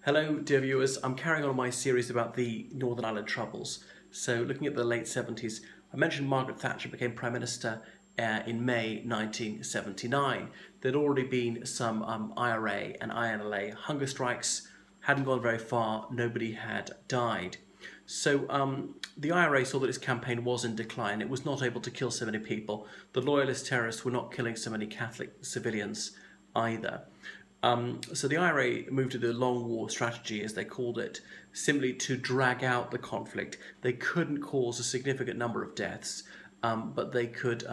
Hello, dear viewers. I'm carrying on my series about the Northern Ireland Troubles. So, looking at the late 70s, I mentioned Margaret Thatcher became Prime Minister in May 1979. There'd already been some IRA and INLA hunger strikes, hadn't gone very far, nobody had died. So the IRA saw that its campaign was in decline. It was not able to kill so many people. The loyalist terrorists were not killing so many Catholic civilians either. So the IRA moved to the long war strategy, as they called it, simply to drag out the conflict. They couldn't cause a significant number of deaths, but they could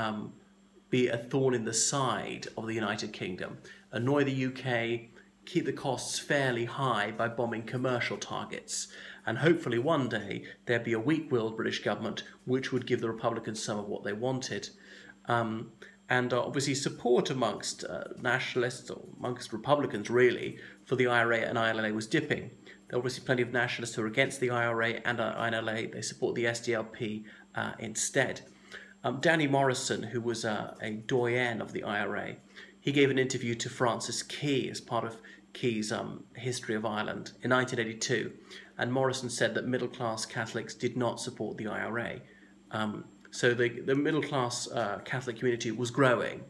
be a thorn in the side of the United Kingdom, annoy the UK, keep the costs fairly high by bombing commercial targets, and hopefully one day there'd be a weak-willed British government which would give the Republicans some of what they wanted. And obviously support amongst nationalists, or amongst Republicans really, for the IRA and INLA was dipping. There are obviously plenty of nationalists who are against the IRA and INLA. They support the SDLP instead. Danny Morrison, who was a doyen of the IRA, he gave an interview to Francis Key as part of Key's History of Ireland in 1982. And Morrison said that middle-class Catholics did not support the IRA. So the middle-class Catholic community was growing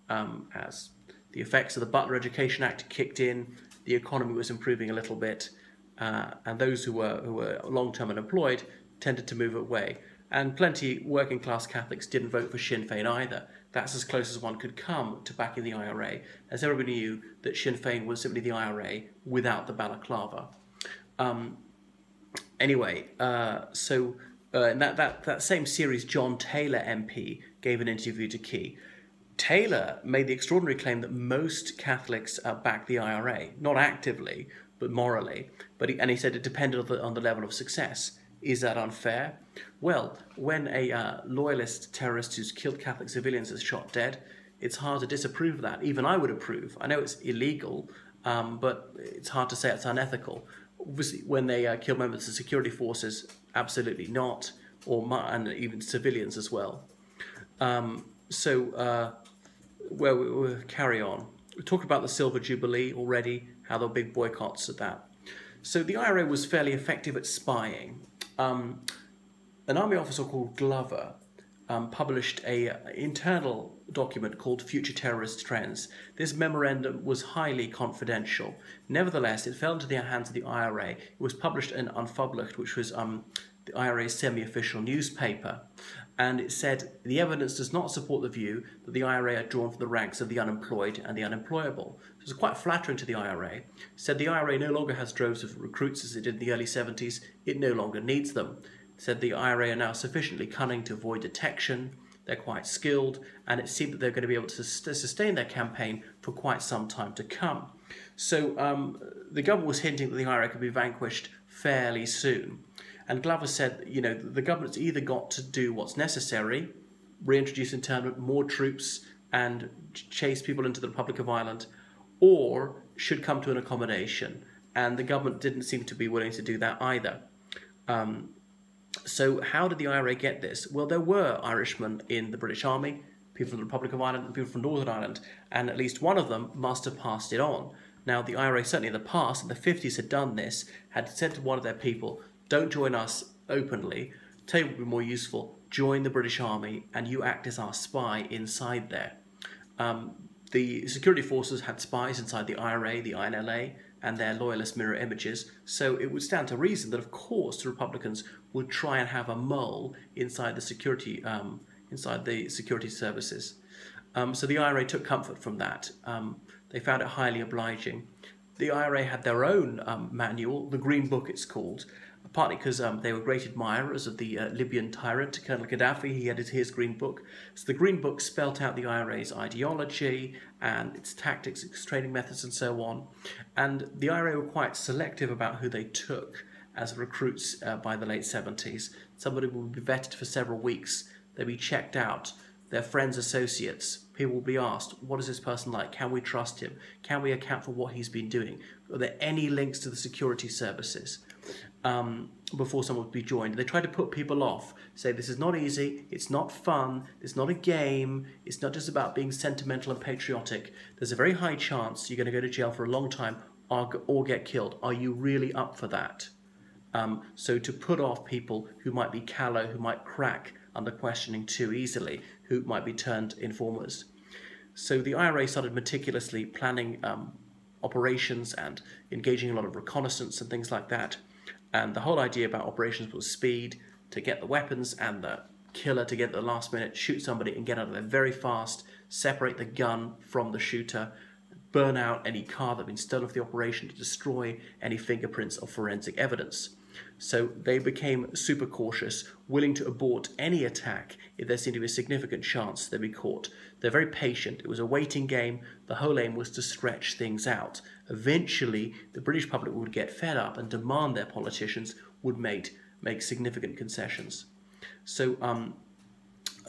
as the effects of the Butler Education Act kicked in, the economy was improving a little bit, and those who were long-term unemployed tended to move away. And plenty working-class Catholics didn't vote for Sinn Féin either. That's as close as one could come to backing the IRA, as everybody knew that Sinn Féin was simply the IRA without the balaclava. In that same series, John Taylor MP gave an interview to Key. Taylor made the extraordinary claim that most Catholics back the IRA, not actively, but morally. And he said it depended on the level of success. Is that unfair? Well, when a loyalist terrorist who's killed Catholic civilians is shot dead, it's hard to disapprove of that. Even I would approve. I know it's illegal, but it's hard to say it's unethical. Obviously, when they kill members of security forces, absolutely not, and even civilians as well. We'll carry on. We talked about the Silver Jubilee already, how there were big boycotts at that. So the IRA was fairly effective at spying. An army officer called Glover published an internal document called Future Terrorist Trends. This memorandum was highly confidential. Nevertheless, it fell into the hands of the IRA. It was published in Unpublished, which was the IRA's semi-official newspaper. And it said, the evidence does not support the view that the IRA are drawn from the ranks of the unemployed and the unemployable. It was quite flattering to the IRA. It said the IRA no longer has droves of recruits as it did in the early 70s. It no longer needs them. Said the IRA are now sufficiently cunning to avoid detection, they're quite skilled, and it seemed that they're going to be able to sustain their campaign for quite some time to come. So the government was hinting that the IRA could be vanquished fairly soon. And Glover said, the government's either got to do what's necessary, reintroduce internment, more troops, and chase people into the Republic of Ireland, or should come to an accommodation. And the government didn't seem to be willing to do that either. So how did the IRA get this? Well, there were Irishmen in the British Army, people from the Republic of Ireland and people from Northern Ireland, and at least one of them must have passed it on. Now, the IRA certainly in the past, in the 50s, had done this, had said to one of their people, don't join us openly, tell you what would be more useful, join the British Army and you act as our spy inside there. The security forces had spies inside the IRA, the INLA, and their loyalist mirror images, so it would stand to reason that, of course, the Republicans would try and have a mole inside the security services. So the IRA took comfort from that. They found it highly obliging. The IRA had their own manual, the Green Book it's called, partly because they were great admirers of the Libyan tyrant, Colonel Gaddafi. He had his Green Book. So the Green Book spelt out the IRA's ideology and its tactics, its training methods and so on. And the IRA were quite selective about who they took as recruits by the late 70s. Somebody would be vetted for several weeks. They'd be checked out. Their friends, associates, people will be asked, what is this person like? Can we trust him? Can we account for what he's been doing? Are there any links to the security services? Before someone would be joined. They try to put people off, say this is not easy, it's not fun, it's not a game, it's not just about being sentimental and patriotic. There's a very high chance you're going to go to jail for a long time or get killed. Are you really up for that? So to put off people who might be callow, who might crack under questioning too easily, who might be turned informers. So the IRA started meticulously planning operations and engaging in a lot of reconnaissance and things like that. And the whole idea about operations was speed, to get the weapons, and the killer to get at the last minute, shoot somebody and get out of there very fast, separate the gun from the shooter, burn out any car that had been stolen for the operation, to destroy any fingerprints or forensic evidence. So they became super cautious, willing to abort any attack if there seemed to be a significant chance they'd be caught. They're very patient. It was a waiting game. The whole aim was to stretch things out. Eventually, the British public would get fed up and demand their politicians would make significant concessions. So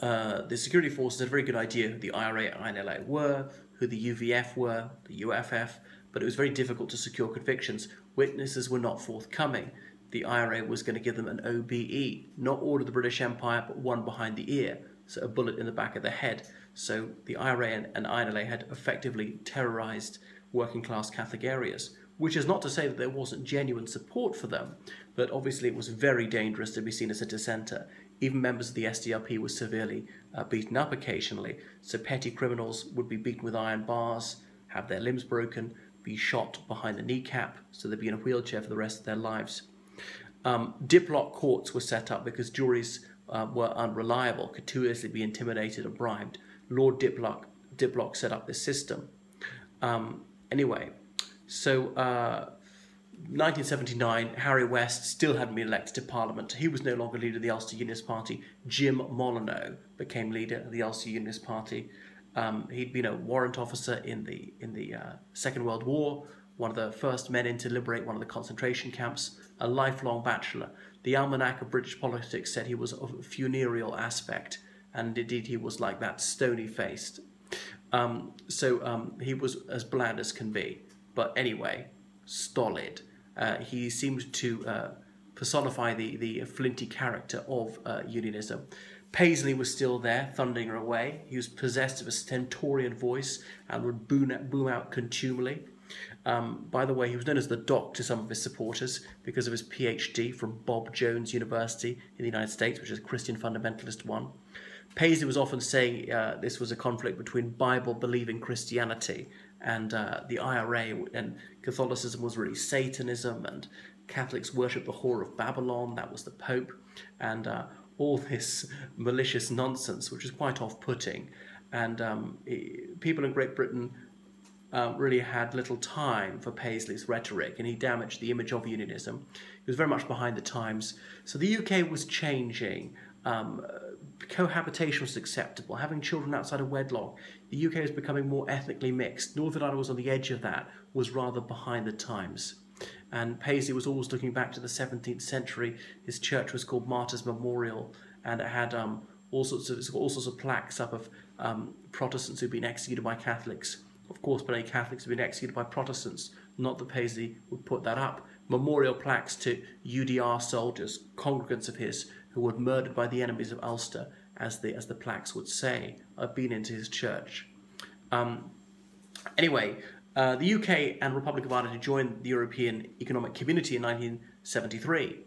the security forces had a very good idea who the IRA and INLA were, who the UVF were, the UFF, but it was very difficult to secure convictions. Witnesses were not forthcoming. The IRA was going to give them an OBE, not order the British Empire, but one behind the ear, so a bullet in the back of the head. So the IRA and INLA had effectively terrorized working class Catholic areas, which is not to say that there wasn't genuine support for them, but obviously it was very dangerous to be seen as a dissenter. Even members of the SDLP were severely beaten up occasionally, so petty criminals would be beaten with iron bars, have their limbs broken, be shot behind the kneecap, so they'd be in a wheelchair for the rest of their lives. Diplock courts were set up because juries were unreliable, could too easily be intimidated or bribed. Lord Diplock set up this system. Anyway, so 1979, Harry West still hadn't been elected to Parliament. He was no longer leader of the Ulster Unionist Party. Jim Molyneux became leader of the Ulster Unionist Party. He'd been a warrant officer in the Second World War, one of the first men in to liberate one of the concentration camps, a lifelong bachelor. The Almanac of British Politics said he was of a funereal aspect, and indeed he was like that, stony-faced. He was as bland as can be, but anyway, stolid. He seemed to personify the flinty character of unionism. Paisley was still there, thundering away. He was possessed of a stentorian voice and would boom out contumely. By the way, he was known as the Doc to some of his supporters because of his PhD from Bob Jones University in the United States, which is a Christian fundamentalist one. Paisley was often saying this was a conflict between Bible-believing Christianity and the IRA, and Catholicism was really Satanism, and Catholics worship the whore of Babylon, that was the Pope, and all this malicious nonsense, which is quite off-putting. And people in Great Britain really had little time for Paisley's rhetoric, and he damaged the image of unionism. He was very much behind the times. So the UK was changing. Cohabitation was acceptable. Having children outside of wedlock. The UK was becoming more ethnically mixed. Northern Ireland was on the edge of that, was rather behind the times. And Paisley was always looking back to the 17th century. His church was called Martyrs Memorial, and it had all sorts of plaques up of Protestants who'd been executed by Catholics. Of course, but any Catholics had been executed by Protestants. Not that Paisley would put that up. Memorial plaques to UDR soldiers, congregants of his, who were murdered by the enemies of Ulster, as the plaques would say, have been into his church. Anyway, the UK and Republic of Ireland joined the European Economic Community in 1973.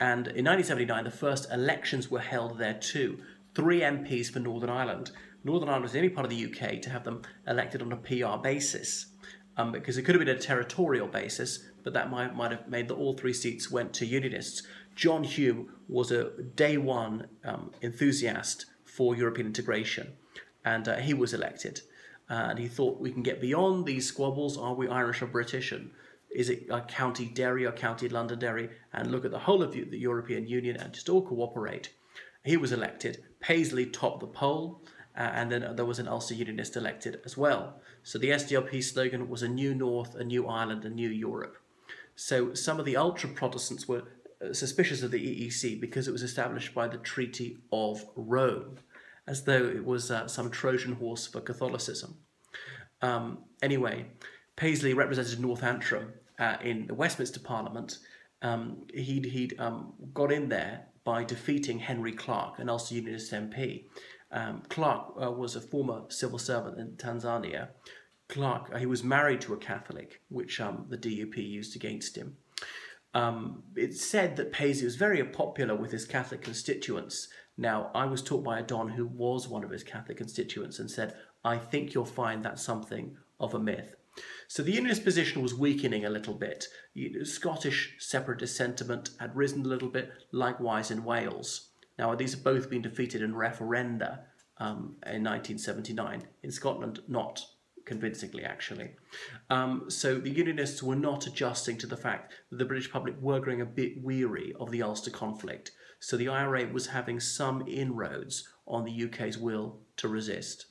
And in 1979, the first elections were held there too. 3 MPs for Northern Ireland. Northern Ireland was the only part of the UK to have them elected on a PR basis, because it could have been a territorial basis, but that might have made that all 3 seats went to Unionists. John Hume was a day one enthusiast for European integration, and he was elected. And he thought, we can get beyond these squabbles. Are we Irish or British? And is it a County Derry or County Londonderry? And look at the whole of the European Union and just all cooperate. He was elected. Paisley topped the poll. And then there was an Ulster Unionist elected as well. So the SDLP slogan was a new North, a new Ireland, a new Europe. So some of the ultra-Protestants were suspicious of the EEC because it was established by the Treaty of Rome, as though it was some Trojan horse for Catholicism. Anyway, Paisley represented North Antrim in the Westminster Parliament. He'd got in there by defeating Henry Clark, an Ulster Unionist MP. Clark was a former civil servant in Tanzania. Clark, he was married to a Catholic, which the DUP used against him. It's said that Paisley was very popular with his Catholic constituents. Now, I was taught by a Don who was one of his Catholic constituents and said, I think you'll find that something of a myth. So the Unionist position was weakening a little bit. Scottish separatist sentiment had risen a little bit, likewise in Wales. Now, these have both been defeated in referenda in 1979. In Scotland, not convincingly, actually. So the Unionists were not adjusting to the fact that the British public were growing a bit weary of the Ulster conflict. So the IRA was having some inroads on the UK's will to resist.